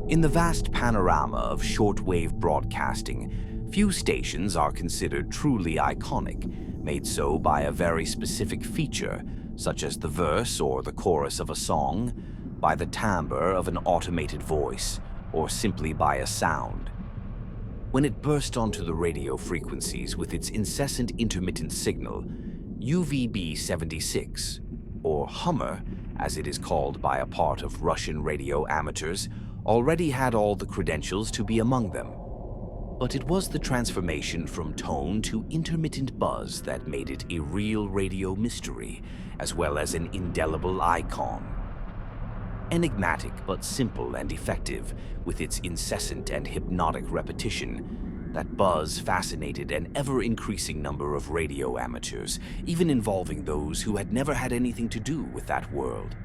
In the vast panorama of shortwave broadcasting, few stations are considered truly iconic, made so by a very specific feature, such as the verse or the chorus of a song, by the timbre of an automated voice, or simply by a sound. When it burst onto the radio frequencies with its incessant intermittent signal, UVB-76, or Hummer, as it is called by a part of Russian radio amateurs, already had all the credentials to be among them. But it was the transformation from tone to intermittent buzz that made it a real radio mystery, as well as an indelible icon. Enigmatic but simple and effective, with its incessant and hypnotic repetition, that buzz fascinated an ever-increasing number of radio amateurs, even involving those who had never had anything to do with that world.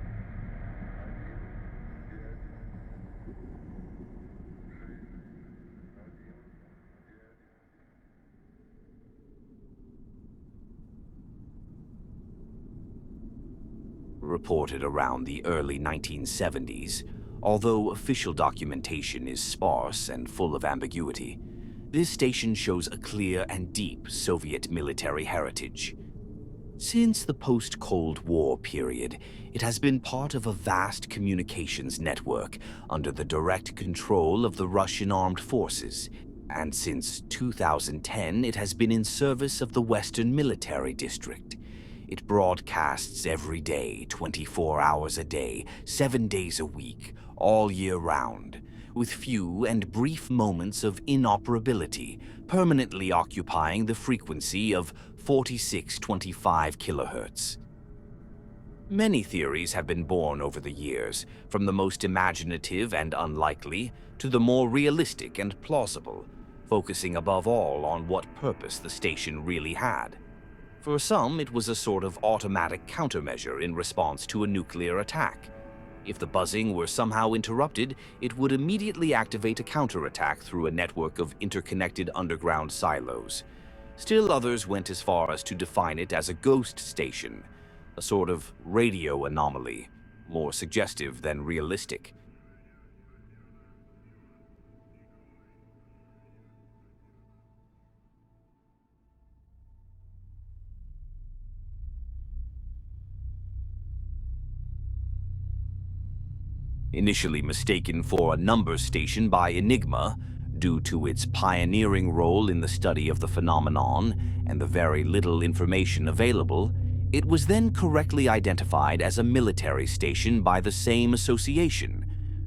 Reported around the early 1970s, although official documentation is sparse and full of ambiguity, this station shows a clear and deep Soviet military heritage. Since the post-Cold War period, it has been part of a vast communications network under the direct control of the Russian armed forces, and since 2010 it has been in service of the Western Military District. It broadcasts every day, 24 hours a day, 7 days a week, all year round, with few and brief moments of inoperability, permanently occupying the frequency of 4625 kHz. Many theories have been born over the years, from the most imaginative and unlikely to the more realistic and plausible, focusing above all on what purpose the station really had. For some, it was a sort of automatic countermeasure in response to a nuclear attack. If the buzzing were somehow interrupted, it would immediately activate a counterattack through a network of interconnected underground silos. Still others went as far as to define it as a ghost station, a sort of radio anomaly, more suggestive than realistic. Initially mistaken for a number station by Enigma, due to its pioneering role in the study of the phenomenon and the very little information available, it was then correctly identified as a military station by the same association,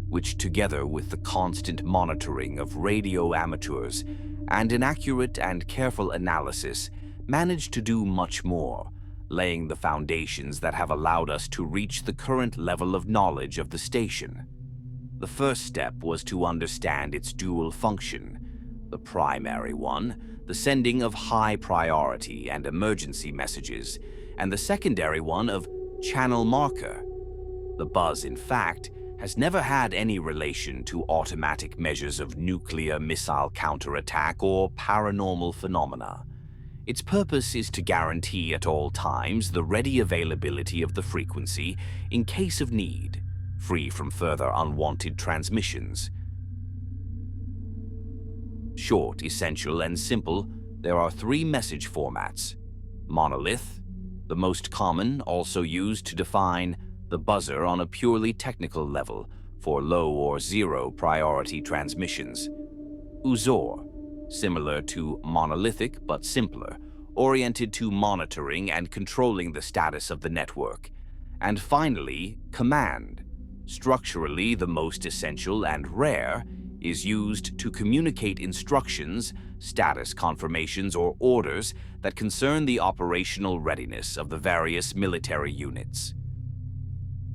which, together with the constant monitoring of radio amateurs and an accurate and careful analysis, managed to do much more, laying the foundations that have allowed us to reach the current level of knowledge of the station. The first step was to understand its dual function. The primary one, the sending of high priority and emergency messages, and the secondary one of channel marker. The buzz, in fact, has never had any relation to automatic measures of nuclear missile counterattack or paranormal phenomena. Its purpose is to guarantee at all times the ready availability of the frequency in case of need, free from further unwanted transmissions. Short, essential, and simple, there are 3 message formats. Monolith, the most common, also used to define the buzzer on a purely technical level for low or zero priority transmissions. BUZZER, similar to monolithic but simpler, oriented to monitoring and controlling the status of the network. And finally, command, structurally the most essential and rare, is used to communicate instructions, status confirmations, or orders that concern the operational readiness of the various military units.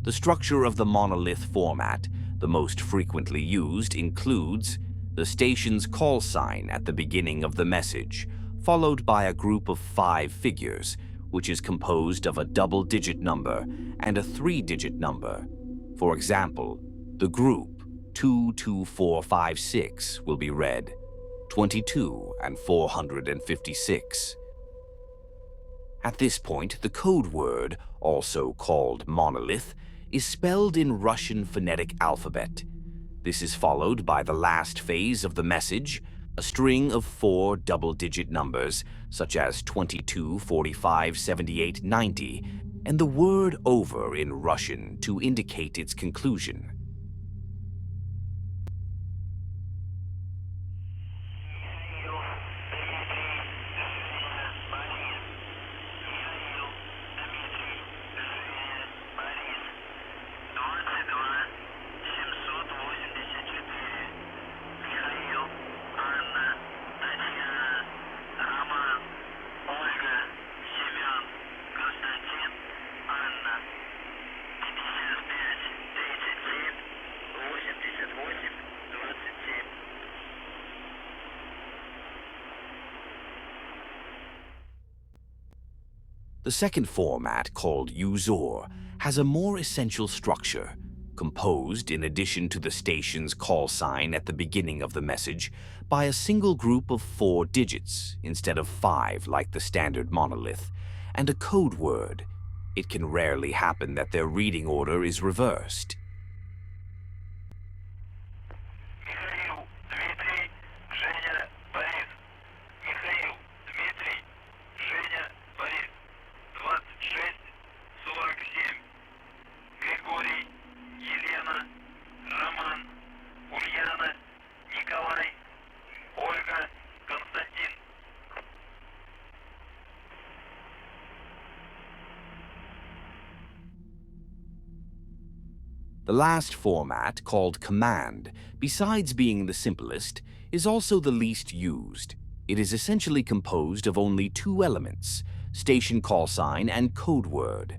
The structure of the monolith format, the most frequently used, includes the station's call sign at the beginning of the message, followed by a group of 5 figures, which is composed of a double-digit number and a 3-digit number. For example, the group 22456 will be read 22 and 456. At this point, the code word, also called monolith, is spelled in Russian phonetic alphabet. This is followed by the last phase of the message, a string of 4 double-digit numbers, such as 22, 45, 78, 90, and the word "over" in Russian to indicate its conclusion. The second format, called UZOR, has a more essential structure, composed, in addition to the station's call sign at the beginning of the message, by a single group of 4 digits instead of 5 like the standard monolith, and a code word. It can rarely happen that their reading order is reversed. The last format, called command, besides being the simplest, is also the least used. It is essentially composed of only 2 elements, station call sign and code word.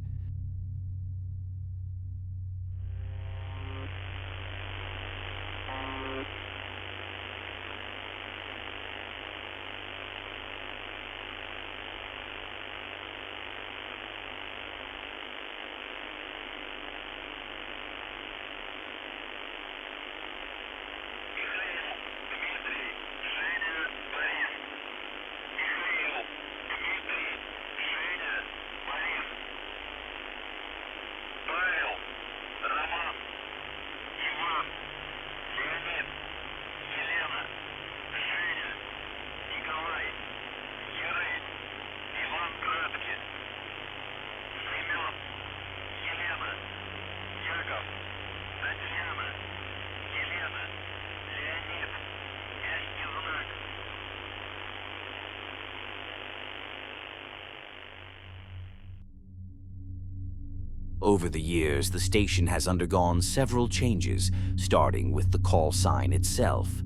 Over the years, the station has undergone several changes, starting with the call sign itself.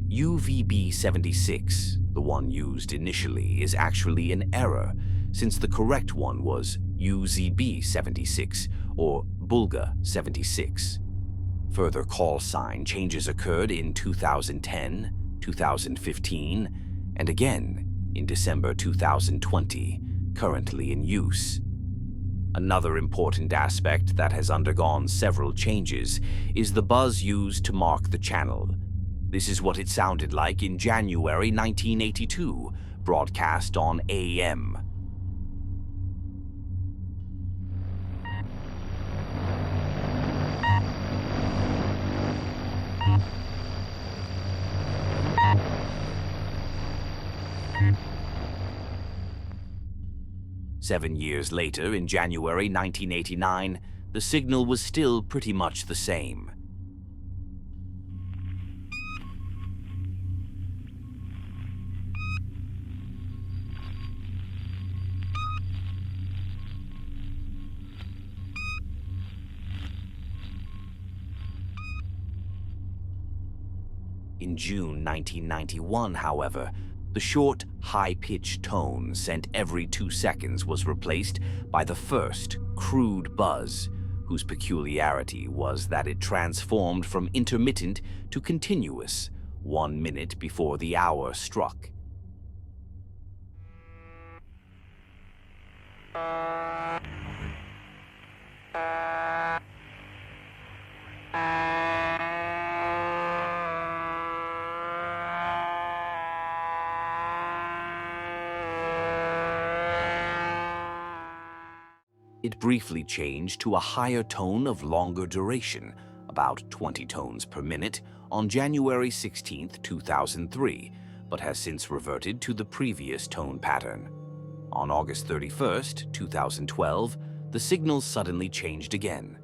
UVB-76, the one used initially, is actually an error, since the correct one was UZB-76 or BULGA-76. Further call sign changes occurred in 2010, 2015, and again in December 2020, currently in use. Another important aspect that has undergone several changes is the buzz used to mark the channel. This is what it sounded like in January 1982, broadcast on AM. Seven years later, in January 1989, the signal was still pretty much the same. In June 1991, however, the short, high-pitched tone sent every 2 seconds was replaced by the first, crude buzz, whose peculiarity was that it transformed from intermittent to continuous, 1 minute before the hour struck. It briefly changed to a higher tone of longer duration, about 20 tones per minute, on January 16, 2003, but has since reverted to the previous tone pattern. On August 31, 2012, the signal suddenly changed again.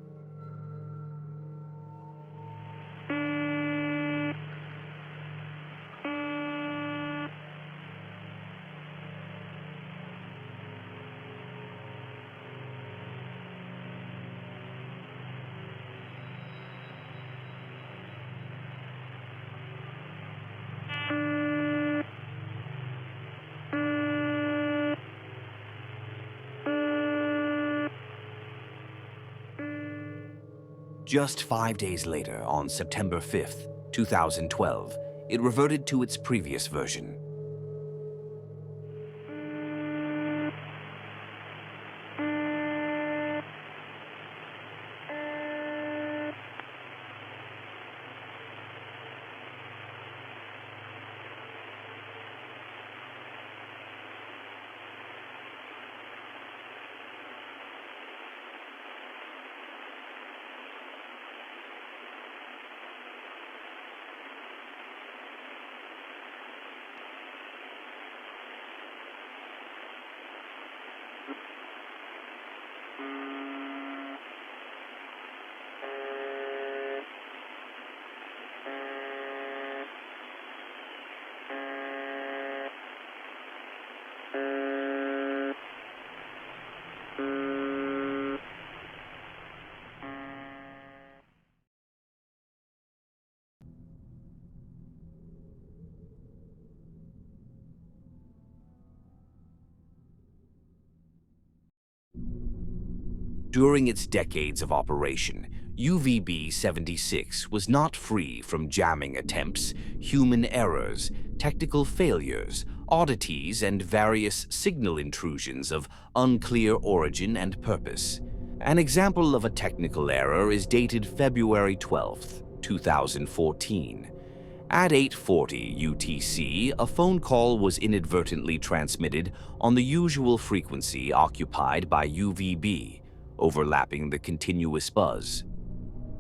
Just 5 days later, on September 5, 2012, it reverted to its previous version. During its decades of operation, UVB-76 was not free from jamming attempts, human errors, technical failures, oddities, and various signal intrusions of unclear origin and purpose. An example of a technical error is dated February 12, 2014. At 8:40 UTC, a phone call was inadvertently transmitted on the usual frequency occupied by UVB, overlapping the continuous buzz.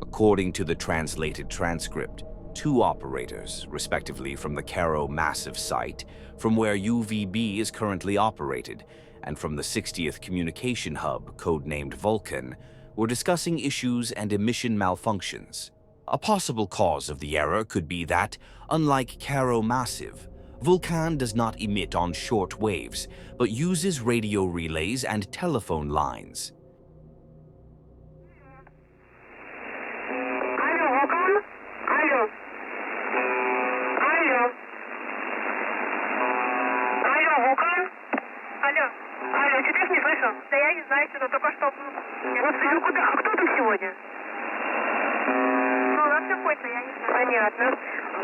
According to the translated transcript, two operators, respectively from the Cairo Massive site, from where UVB is currently operated, and from the 60th Communication Hub, codenamed Vulcan, were discussing issues and emission malfunctions. A possible cause of the error could be that, unlike Cairo Massive, Vulcan does not emit on short waves, but uses radio relays and telephone lines. Алло, что ты их не слышал? Да я не знаю, что-то только что... Господи, куда? А кто там сегодня? Ну, у нас какой-то, я не знаю. Понятно.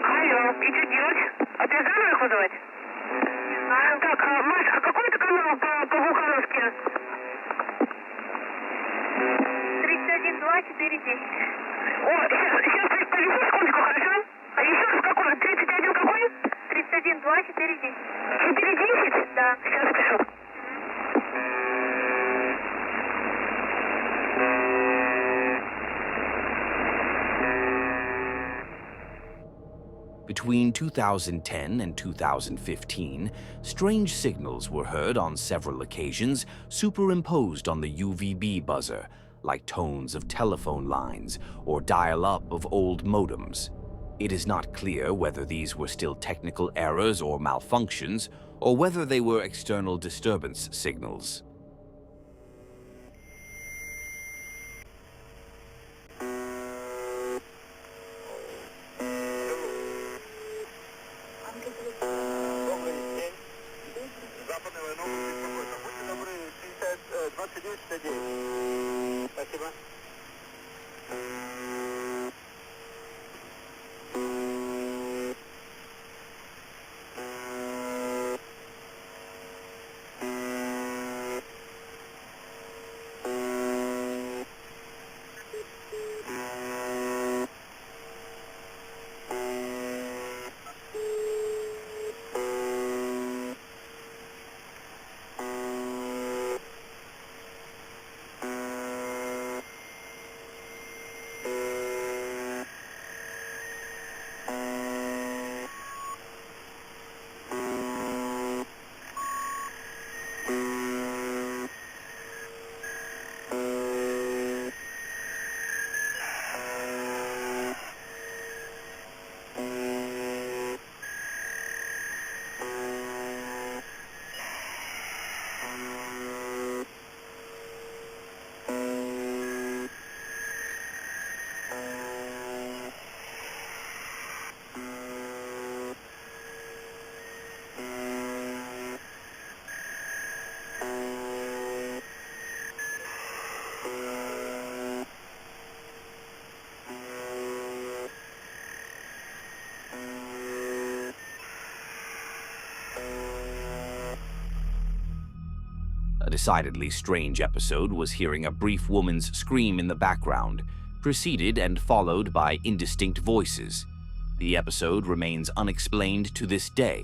Алло, и что делать? А ты заново их вызывать? Не знаю. Так, Маш, а какой это канал по Вулкановски? 31-2-4-10. О, сейчас полежу секундочку, хорошо? А еще раз какой? 31 какой? 31-2-4-10. 4-10? Да. Сейчас пишу. Between 2010 and 2015, strange signals were heard on several occasions superimposed on the UVB buzzer, like tones of telephone lines or dial-up of old modems. It is not clear whether these were still technical errors or malfunctions, or whether they were external disturbance signals. Спасибо. A decidedly strange episode was hearing a brief woman's scream in the background, preceded and followed by indistinct voices. The episode remains unexplained to this day.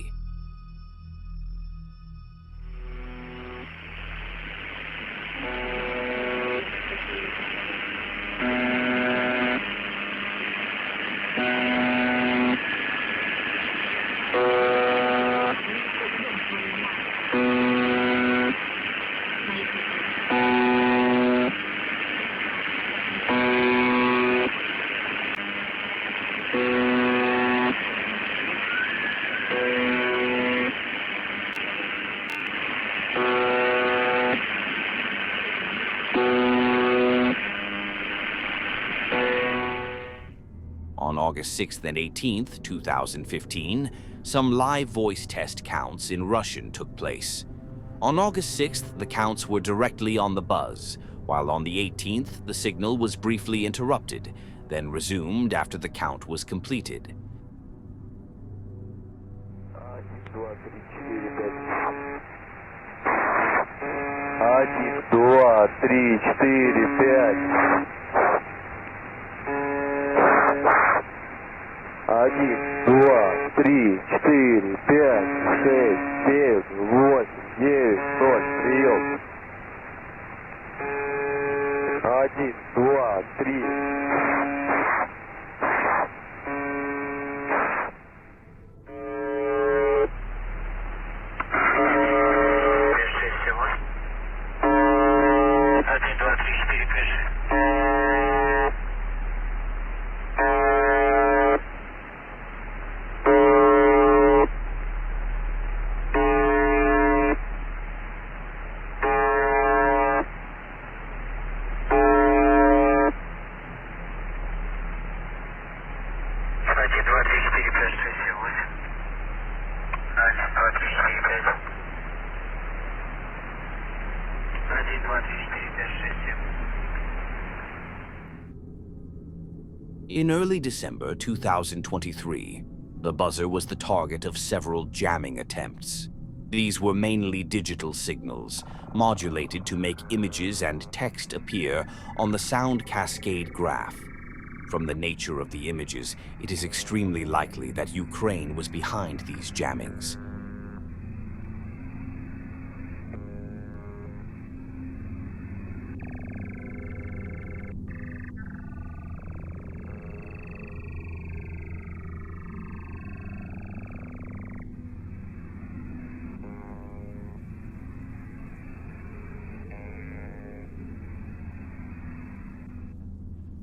On August 6th and 18th, 2015, some live voice test counts in Russian took place. On August 6th, the counts were directly on the buzz, while on the 18th, the signal was briefly interrupted, then resumed after the count was completed. Один, два, три, четыре, пять. Один, два, три, четыре, пять, шесть, семь, восемь, девять, ноль. Прием. Один, два, три. Один, два, три, четыре, пять, шесть. Один, два, три, четыре, пять, шесть, семь, восемь. Один, два, три, четыре, пять. Один, два, три, четыре, пять, шесть, семь. In early December 2023, the buzzer was the target of several jamming attempts. These were mainly digital signals, modulated to make images and text appear on the sound cascade graph. From the nature of the images, it is extremely likely that Ukraine was behind these jammings.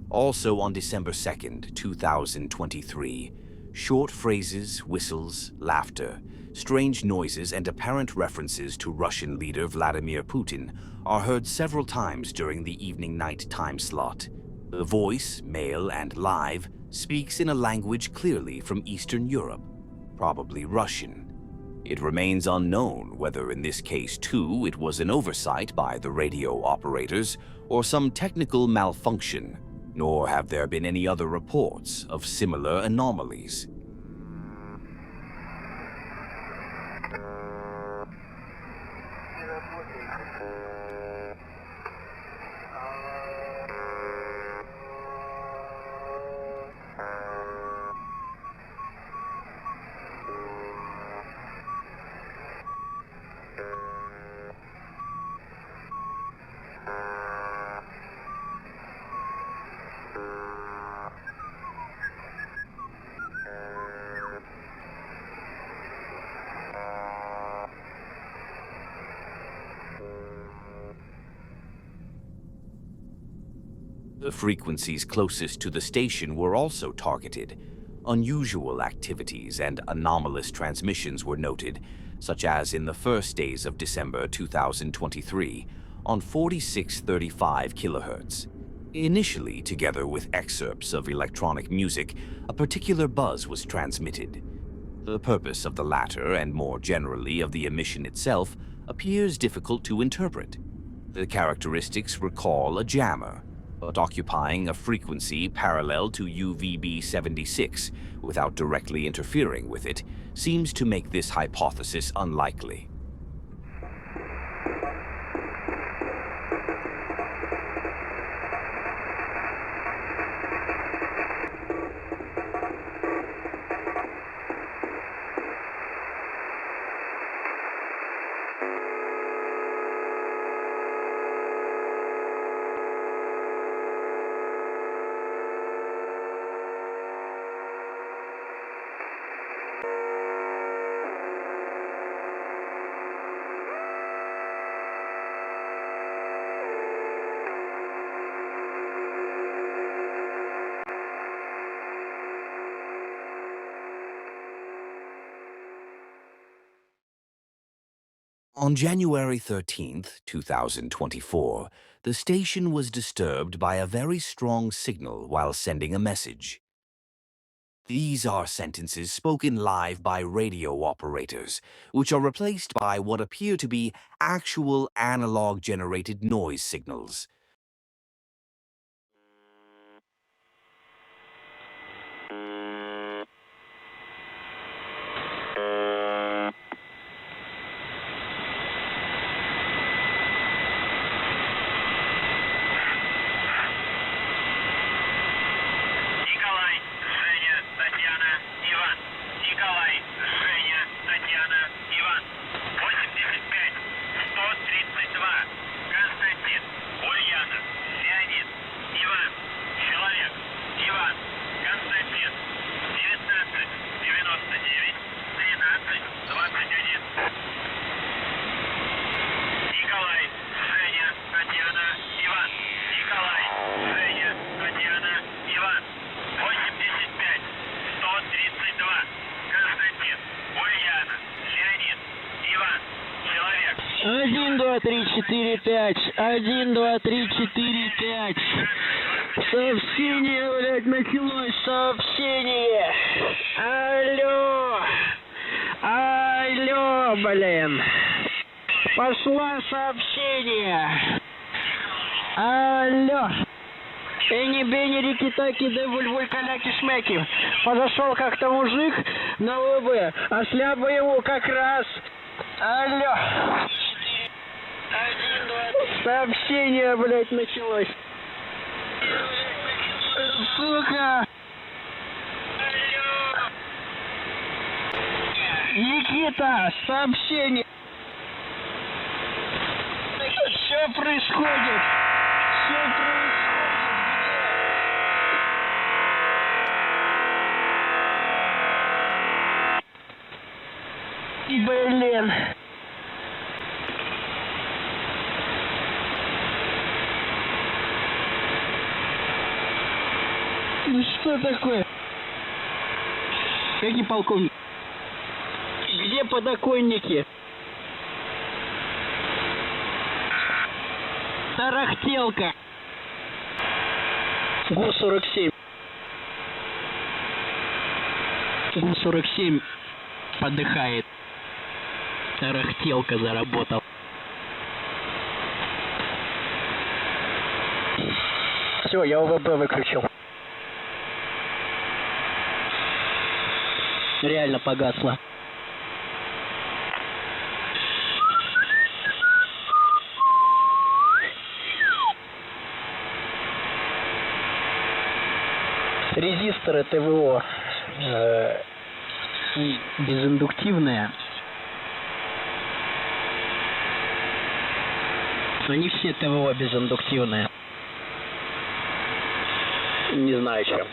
Also on December 2nd, 2023, short phrases, whistles, laughter, strange noises, and apparent references to Russian leader Vladimir Putin are heard several times during the evening-night time slot. The voice, male and live, speaks in a language clearly from Eastern Europe, probably Russian. It remains unknown whether in this case too it was an oversight by the radio operators or some technical malfunction, nor have there been any other reports of similar anomalies. The frequencies closest to the station were also targeted. Unusual activities and anomalous transmissions were noted, such as in the first days of December 2023 on 4635 kHz. Initially, together with excerpts of electronic music, a particular buzz was transmitted. The purpose of the latter, and more generally of the emission itself, appears difficult to interpret. The characteristics recall a jammer, but occupying a frequency parallel to UVB-76 without directly interfering with it seems to make this hypothesis unlikely. On January 13th, 2024, the station was disturbed by a very strong signal while sending a message. These are sentences spoken live by radio operators, which are replaced by what appear to be actual analog-generated noise signals. Один, два, три, четыре, пять. Один, два, три, четыре, пять. Сообщение, блядь, началось. Сообщение. Алло. Алло, блин. Пошло сообщение. Алло. Эни, бени, рики-таки, да вуль-вуль, каляки-шмяки. Подошел как-то мужик на ВБ, а шляпа ему как раз. Алло. Сообщение, блядь, началось. Сука. Никита, сообщение. Что происходит? Что происходит? Блин. Ну что такое? Какие полковник? Где подоконники? Тарахтелка. ГУ-47. ГУ-47 подыхает. Тарахтелка заработал. Все, я УВБ выключил. Реально погасло. Резисторы ТВО безиндуктивные. Но не все ТВО безиндуктивные. Не знаю, что.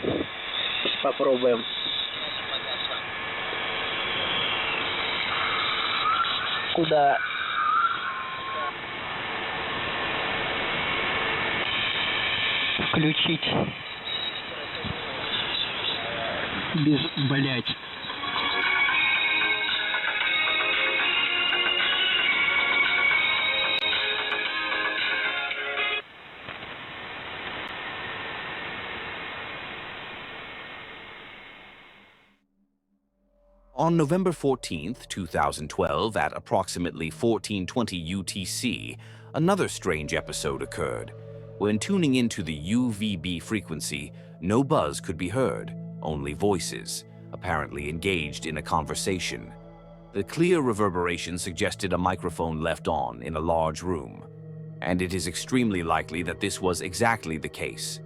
Попробуем. Куда? Включить. Без, блять. On November 14th, 2012, at approximately 14:20 UTC, another strange episode occurred. When tuning into the UVB frequency, no buzz could be heard, only voices, apparently engaged in a conversation. The clear reverberation suggested a microphone left on in a large room, and it is extremely likely that this was exactly the case.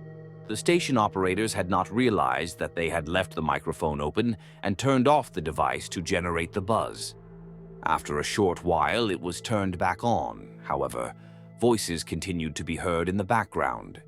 The station operators had not realized that they had left the microphone open and turned off the device to generate the buzz. After a short while, it was turned back on. However, voices continued to be heard in the background.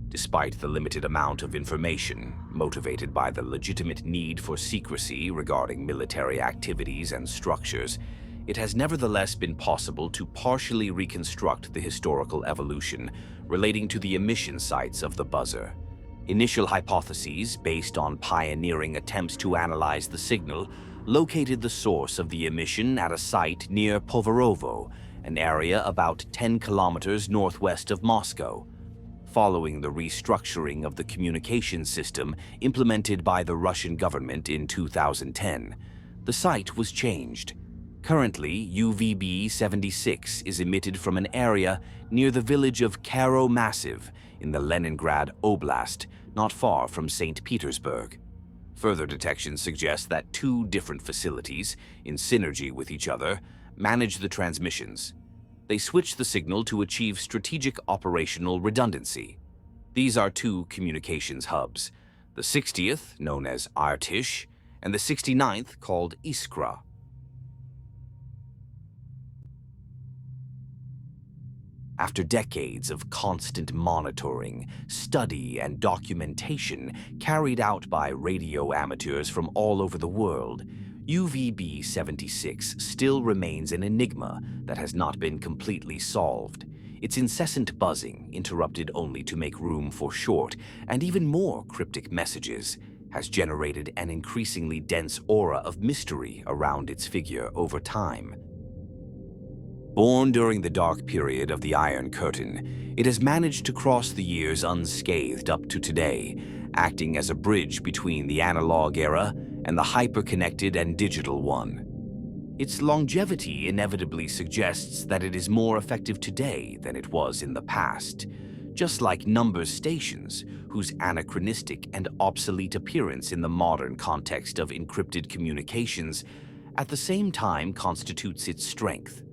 Despite the limited amount of information, motivated by the legitimate need for secrecy regarding military activities and structures, it has nevertheless been possible to partially reconstruct the historical evolution relating to the emission sites of the BUZZER. Initial hypotheses, based on pioneering attempts to analyze the signal, located the source of the emission at a site near Poverovo, an area about 10 kilometers northwest of Moscow. Following the restructuring of the communication system implemented by the Russian government in 2010, the site was changed. Currently, UVB-76 is emitted from an area near the village of Karo-Massiv in the Leningrad Oblast, not far from St. Petersburg. Further detection suggests that two different facilities, in synergy with each other, manage the transmissions. They switch the signal to achieve strategic operational redundancy. These are two communications hubs, the 60th, known as Artish, and the 69th, called Iskra. After decades of constant monitoring, study, and documentation carried out by radio amateurs from all over the world, UVB-76 still remains an enigma that has not been completely solved. Its incessant buzzing, interrupted only to make room for short and even more cryptic messages, has generated an increasingly dense aura of mystery around its figure over time. Born during the dark period of the Iron Curtain, it has managed to cross the years unscathed up to today, acting as a bridge between the analog era and the hyper-connected and digital one. Its longevity inevitably suggests that it is more effective today than it was in the past, just like numbers stations, whose anachronistic and obsolete appearance in the modern context of encrypted communications at the same time constitutes its strength.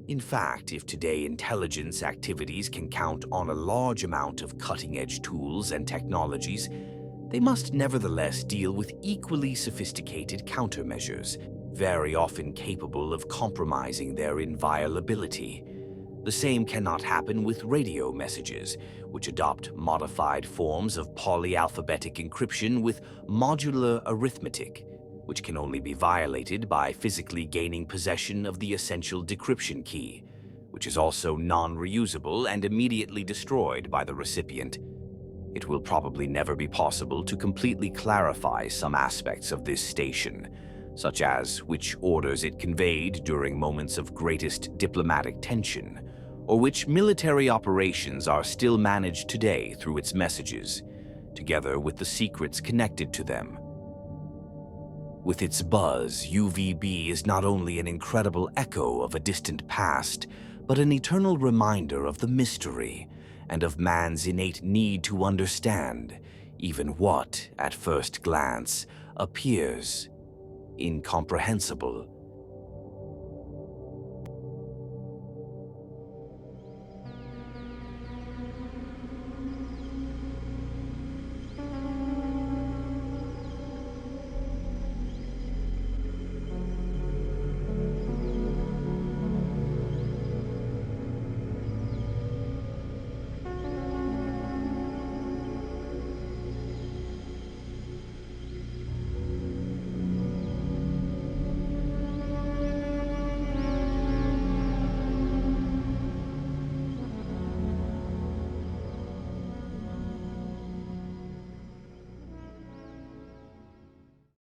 In fact, if today intelligence activities can count on a large amount of cutting-edge tools and technologies, they must nevertheless deal with equally sophisticated countermeasures, very often capable of compromising their inviolability. The same cannot happen with radio messages, which adopt modified forms of polyalphabetic encryption with modular arithmetic, which can only be violated by physically gaining possession of the essential decryption key, which is also non-reusable and immediately destroyed by the recipient. It will probably never be possible to completely clarify some aspects of this station, such as which orders it conveyed during moments of greatest diplomatic tension, or which military operations are still managed today through its messages, together with the secrets connected to them. With its buzz, UVB is not only an incredible echo of a distant past, but an eternal reminder of the mystery and of man's innate need to understand even what, at first glance, appears incomprehensible.